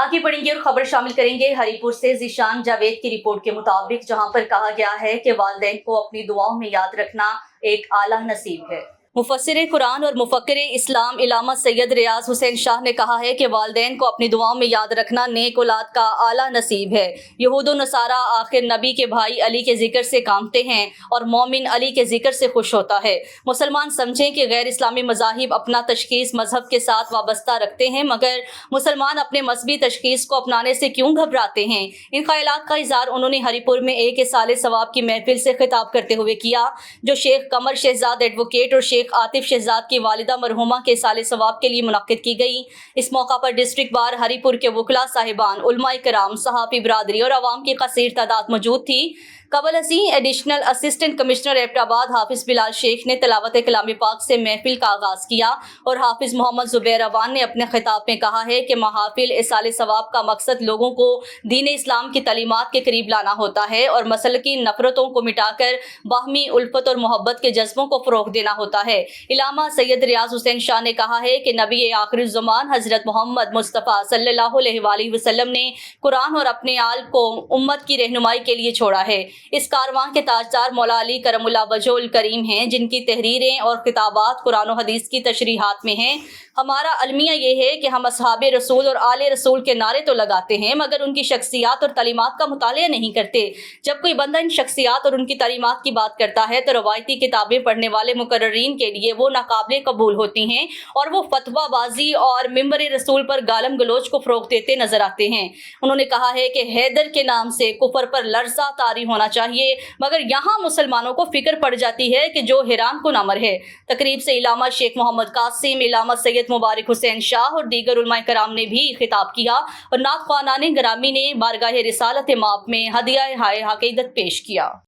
आगे बढ़ेंगे और खबर शामिल करेंगे हरिपुर से ज़ीशान जावेद की रिपोर्ट के मुताबिक, जहां पर कहा गया है कि वालिदैन को अपनी दुआओं में याद रखना एक आला नसीब है। मुफस्सिर कुरान और मुफक्किर इस्लाम इलामा सैयद रियाज हुसैन शाह ने कहा है कि वालिदैन को अपनी दुआओं में याद रखना नेक औलाद का आला नसीब है। यहूद व नसारा आखिर नबी के भाई अली के जिक्र से कांपते हैं और मोमिन अली के जिक्र से खुश होता है। मुसलमान समझें कि गैर इस्लामी मज़ाहिब अपना तशखीस मजहब के साथ वाबस्ता रखते हैं, मगर मुसलमान अपने मजहबी तशखीस को अपनाने से क्यों घबराते हैं। इन ख्यालात का इज़हार उन्होंने हरिपुर में एक साल सवाब की महफिल से खिताब करते हुए किया, जो शेख कमर शहजाद एडवोकेट और शेख आतिफ शहजाद की वालिदा मरहुमा के साले सवाब के लिए मुनक्किद की गई। इस मौका पर डिस्ट्रिक्ट बार हरिपुर के वकला साहिबान, उलमाए कराम, सहाफ़ी बिरादरी और आवाम की कसीर तादाद मौजूद थी। कबल असी एडिशनल असिस्टेंट कमिश्नर एबटाबाद हाफिज बिलाल शेख ने तिलावत कलाम पाक से महफिल का आगाज़ किया और हाफिज मोहम्मद जुबैर अवान ने अपने खिताब में कहा है कि महाफिल इसाले सवाब का मकसद लोगों को दीन इस्लाम की तालीमात के करीब लाना होता है और मसलकी नफरतों को मिटाकर बाहमी उल्फत और मोहब्बत के जज्बों को फ़रोग़ देना होता है। इलामा सैयद रियाज हुसैन शाह ने कहा है कि नबी आखिर ज़मान हज़रत मोहम्मद मुस्तफ़ा सल्लल्लाहु अलैहि वसल्लम ने कुरान और अपने आल को उम्मत की रहनुमाई के लिए छोड़ा है। इस कारवां के ताजदार मौला अली करमुल्लाह वजहुल करीम हैं, जिनकी तहरीरें और किताबात कुरान और हदीस की तशरीहात में हैं। हमारा अलमिया ये है कि हम असहाबे रसूल और आले रसूल के नारे तो लगाते हैं, मगर उनकी शख्सियात और तालीमात का मुतालिया नहीं करते। जब कोई बंदा इन शख्सियात और उनकी तालीमात की बात करता है तो रवायती किताबें पढ़ने वाले मुकर्ररीन के लिए वो नाकाबिले कबूल होती हैं और वो फतवाबाजी और मिंबर रसूल पर गालम गलोच को फ़रोग़ देते नजर आते हैं। उन्होंने कहा है कि हैदर के नाम से कुफर पर लर्ज़ा तारी होना चाहिए, मगर यहाँ मुसलमानों को फिक्र पड़ जाती है कि जो हैरान कुन अमर है। तकरीब से इलामा शेख मोहम्मद कासिम, इलामा सैयद मुबारक हुसैन शाह और दीगर उलमाए कराम ने भी खिताब किया और नात ख्वानाने ग्रामी ने बारगाह रिसालत माप में हदिया हाय हकीकत पेश किया।